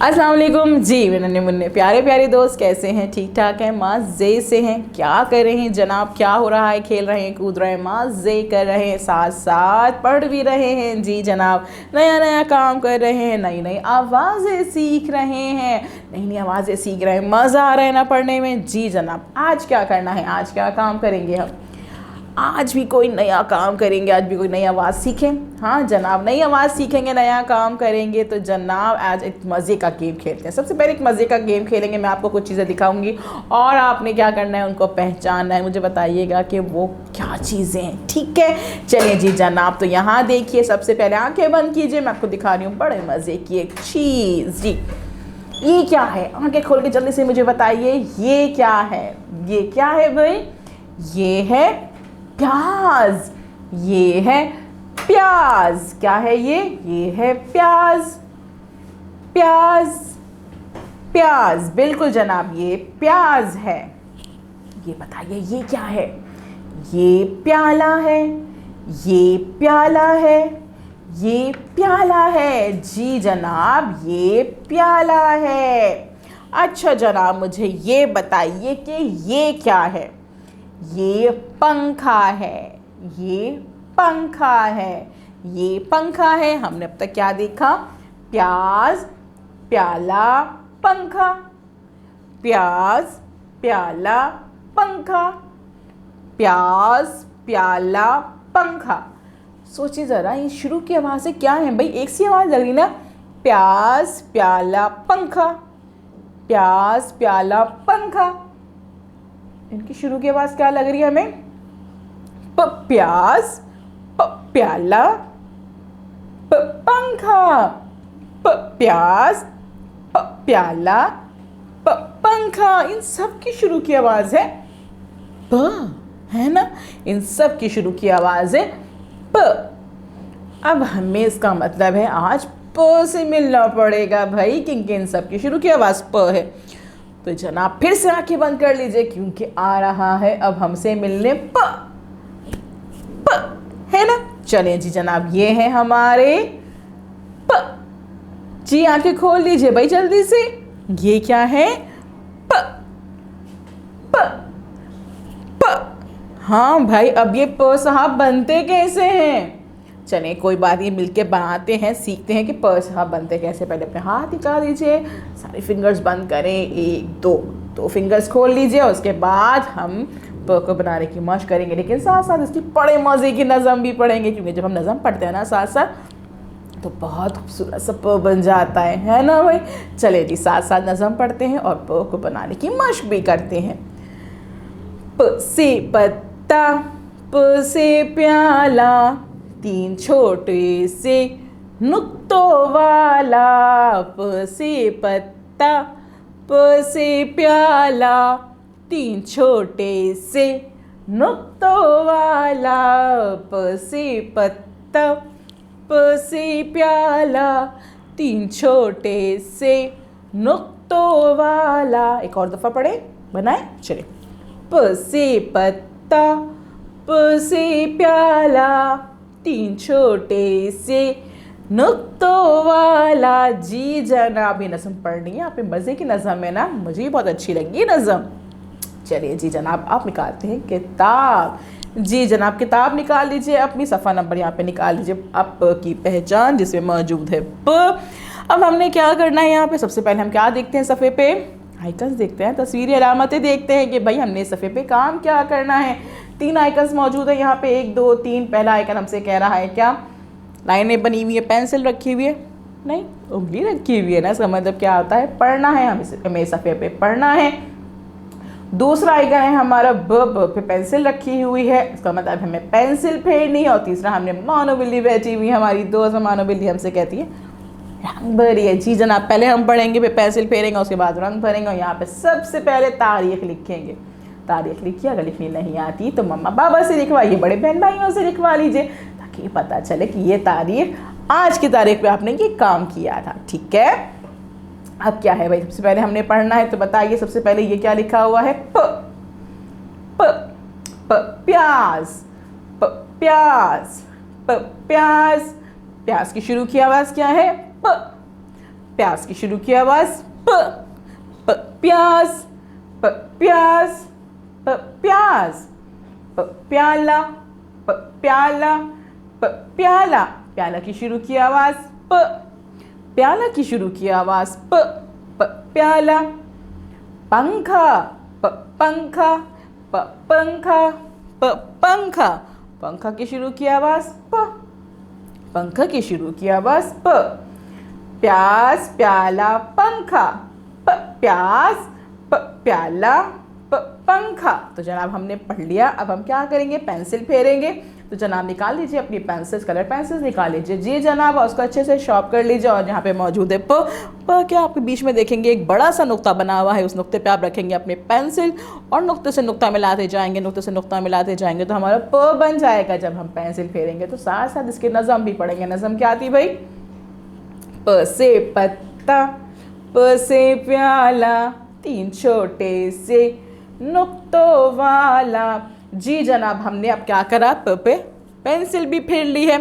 अस्सलाम वालेकुम जी मेरे नन्हे मुन्ने प्यारे प्यारे दोस्त, कैसे हैं? ठीक ठाक हैं? मज़े से हैं? क्या कर रहे हैं जनाब? क्या हो रहा है? खेल रहे हैं, कूद रहे हैं, मज़े कर रहे हैं, साथ साथ पढ़ भी रहे हैं जी जनाब। नया नया काम कर रहे हैं, नई नई आवाज़ें सीख रहे हैं, नई नई आवाज़ें सीख रहे हैं, मज़ा आ रहा है ना पढ़ने में जी जनाब। आज क्या करना है, आज क्या काम करेंगे हम? आज भी कोई नया काम करेंगे, आज भी कोई नई आवाज़ सीखें। हाँ जनाब, नई आवाज़ सीखेंगे, नया काम करेंगे। तो जनाब आज एक मज़े का गेम खेलते हैं। सबसे पहले एक मज़े का गेम खेलेंगे, मैं आपको कुछ चीज़ें दिखाऊंगी और आपने क्या करना है, उनको पहचानना है। मुझे बताइएगा कि वो क्या चीज़ें हैं, ठीक है? चलिए जी जनाब, तो यहाँ देखिए, सबसे पहले आंखें बंद कीजिए, मैं आपको दिखा रही हूँ बड़े मज़े की एक चीज़ जी। ये क्या है? आंखें खोल के जल्दी से मुझे बताइए, ये क्या है? ये क्या है भाई? ये है प्याज। ये है प्याज। क्या है ये है प्याज। प्याज प्याज बिल्कुल जनाब, ये प्याज है। ये बताइए ये क्या है? ये प्याला है। ये प्याला है। ये प्याला है जी जनाब, ये प्याला है। अच्छा जनाब, मुझे ये बताइए कि ये क्या है? ये पंखा है। ये पंखा है। ये पंखा है। हमने अब तक क्या देखा? प्याज, प्याला, पंखा। प्याज, प्याला, पंखा। प्याज, प्याला, पंखा। सोचिए ज़रा, ये शुरू की आवाज़ें क्या हैं भाई? एक सी आवाज़ लग रही ना, प्याज, प्याला, पंखा। प्याज, प्याला, पंखा। इनकी शुरू की आवाज़ क्या लग रही है हमें? प्याज, प्याला, पंखा। प्याज, प्याला, पंखा। इन सब की शुरू की आवाज़ है प, है ना? इन सब की शुरू की आवाज़ है प। अब हमें इसका मतलब है आज प से मिलना पड़ेगा भाई, क्योंकि इन सब की शुरू की आवाज़ प है। तो जनाब फिर से आंखें बंद कर लीजिए, क्योंकि आ रहा है अब हमसे मिलने प। प है ना? चलिए जी जनाब, ये है हमारे प जी। आंखें खोल लीजिए भाई जल्दी से। ये क्या है? प प प। हाँ भाई, अब ये प साहब बनते कैसे हैं? चलिए कोई बात नहीं, मिलके बनाते हैं, सीखते हैं कि प साहब बनते कैसे। पहले अपने हाथ निकाल दीजिए, सारे फिंगर्स बंद करें, एक दो फिंगर्स खोल लीजिए। उसके बाद हम प को बनाने की मशक करेंगे, लेकिन साथ साथ इसकी बड़े मज़े की नज़म भी पढ़ेंगे, क्योंकि जब हम नज़म पढ़ते हैं ना साथ साथ, तो बहुत खूबसूरत सा प बन जाता है ना भाई? चले जी, साथ साथ नज़म पढ़ते हैं और प को बनाने की मशक भी करते हैं। प से पत्ता, प से प्याला, तीन छोटे से नुक्तों वाला। प से पत्ता, प से प्याला, तीन छोटे से नुक्तों वाला। प से पत्ता, प से प्याला, तीन छोटे से नुक्तों वाला। एक और दफ़ा पढ़े, बनाए चले। प से पत्ता, प से प्याला, तीन छोटे से नुक्तों वाला जी जनाब। ये नज़म पढ़नी है, आप मज़े की नज़म है ना, मुझे भी बहुत अच्छी लगी ये नज़म। चलिए जी जनाब, आप निकालते हैं किताब। जी जनाब, किताब निकाल लीजिए, अपनी सफ़ा नंबर यहाँ पे निकाल लीजिए, आप की पहचान जिसमें मौजूद है प। अब हमने क्या करना है यहाँ पे? सबसे पहले हम क्या देखते हैं सफ़े पे? आइकन्स देखते हैं, तस्वीरी अलामतें देखते हैं कि भाई हमने सफ़े पे काम क्या करना है। 3 आइकन्स मौजूद है यहाँ पे, 1 2 3। पहला आइकन हमसे कह रहा है क्या? लाइनें बनी हुई है, पेंसिल रखी हुई है, नहीं उंगली रखी हुई है ना। इसका मतलब क्या होता है? पढ़ना है, हमें सफ़े पे पढ़ना है। दूसरा आइकन है हमारा ब पे पेंसिल रखी हुई है, इसका मतलब हमें पेंसिल फेरनी है। और तीसरा हमने मानो बिल्ली बैठी हुई, हमारी दोस्त मानो बिल्ली हमसे कहती है रंग भरिए जी जनाब। पहले हम पढ़ेंगे, फिर पेंसिल फेरेंगे, उसके बाद रंग भरेंगे। और यहाँ पे सबसे पहले तारीख लिखेंगे। तारीख लिखिए, अगर लिखनी नहीं आती तो मम्मा पापा से लिखवाइए, बड़े बहन भाइयों से लिखवा लीजिए, ताकि पता चले कि ये तारीख, आज की तारीख पे आपने ये काम किया था, ठीक है? अब क्या है भाई? सबसे पहले हमने पढ़ना है, तो बताइए सबसे पहले ये क्या लिखा हुआ है? प प प प्याज। प प्याज। प प्याज। प्याज की शुरू की आवाज़ क्या है? प। प्याज की शुरू की आवाज प प्याज, प प्याज, प प्याज, प प्याला, प प्याला, प प्याला, प्याला की शुरू की आवाज प, प्याला की शुरू की आवाज प प्याला। पंखा, प पंखा, प पंखा, प पंखा, पंखा की शुरू की आवाज प, पंखा की शुरू की आवाज प। प्याज, प्याला, पंखा, प प्याज, प प्याला, प पंखा। तो जनाब हमने पढ़ लिया। अब हम क्या करेंगे, पेंसिल फेरेंगे। तो जनाब निकाल लीजिए अपनी पेंसिल्स, कलर पेंसिल्स निकाल लीजिए। जी जनाब, और उसको अच्छे से शॉर्प कर लीजिए। और यहाँ पे मौजूद है प क्या आपके बीच में देखेंगे एक बड़ा सा नुक्ता बना हुआ है। उस नुक्ते पे आप रखेंगे अपनी पेंसिल और नुक्ते से नुक्ता मिलाते जाएंगे, नुक्ते से नुक्ता मिलाते जाएंगे तो हमारा प बन जाएगा। जब हम पेंसिल फेरेंगे तो साथ साथ इसके नज़म भी पढ़ेंगे। नज़म क्या आती भाई, प से पत्ता, प से प्याला, तीन छोटे से नुक्तों वाला। जी जनाब, हमने अब क्या करा, प पे पेंसिल भी फेर ली है,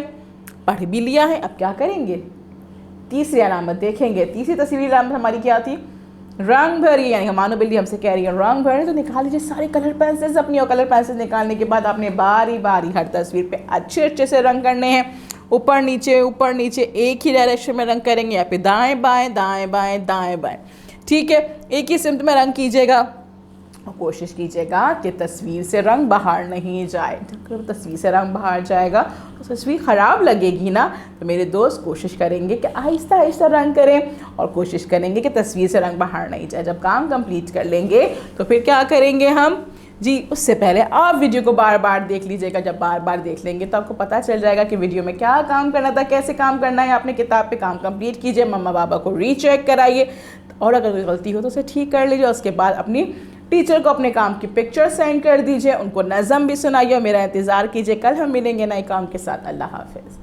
पढ़ भी लिया है। अब क्या करेंगे, तीसरी अलामत देखेंगे। तीसरी तस्वीर अलामत हमारी क्या थी, रंग भरी, यानी मानो बिल्ली हमसे कह रही है रंग भरे। तो निकाल लीजिए सारे कलर पेंसिल्स अपनी, और कलर पेंसिल निकालने के बाद आपने बारी बारी हर तस्वीर पे अच्छे अच्छे से रंग करने हैं। ऊपर नीचे एक ही डायरेक्शन में रंग करेंगे, या फिर दाएं बाएं दाएं बाएं दाएं बाएं, ठीक है। एक ही सिमत में रंग कीजिएगा और कोशिश कीजिएगा कि तस्वीर से रंग बाहर नहीं जाए। अगर तस्वीर से रंग बाहर जाएगा तो तस्वीर ख़राब लगेगी ना। तो मेरे दोस्त कोशिश करेंगे कि आहिस्ता आहिस्ता रंग करें और कोशिश करेंगे कि तस्वीर से रंग बाहर नहीं जाए। जब काम कंप्लीट कर लेंगे तो फिर क्या करेंगे हम, जी उससे पहले आप वीडियो को बार बार देख लीजिएगा। जब बार बार देख लेंगे तो आपको पता चल जाएगा कि वीडियो में क्या काम करना था, कैसे काम करना है। अपने किताब पे काम कंप्लीट कीजिए, मम्मा पापा को रीचेक कराइए, और अगर कोई गलती हो तो उसे ठीक कर लीजिए। उसके बाद अपनी टीचर को अपने काम की पिक्चर सेंड कर दीजिए, उनको नज़म भी सुनाइए। मेरा इंतज़ार कीजिए, कल हम मिलेंगे नए काम के साथ। अल्लाह हाफिज़।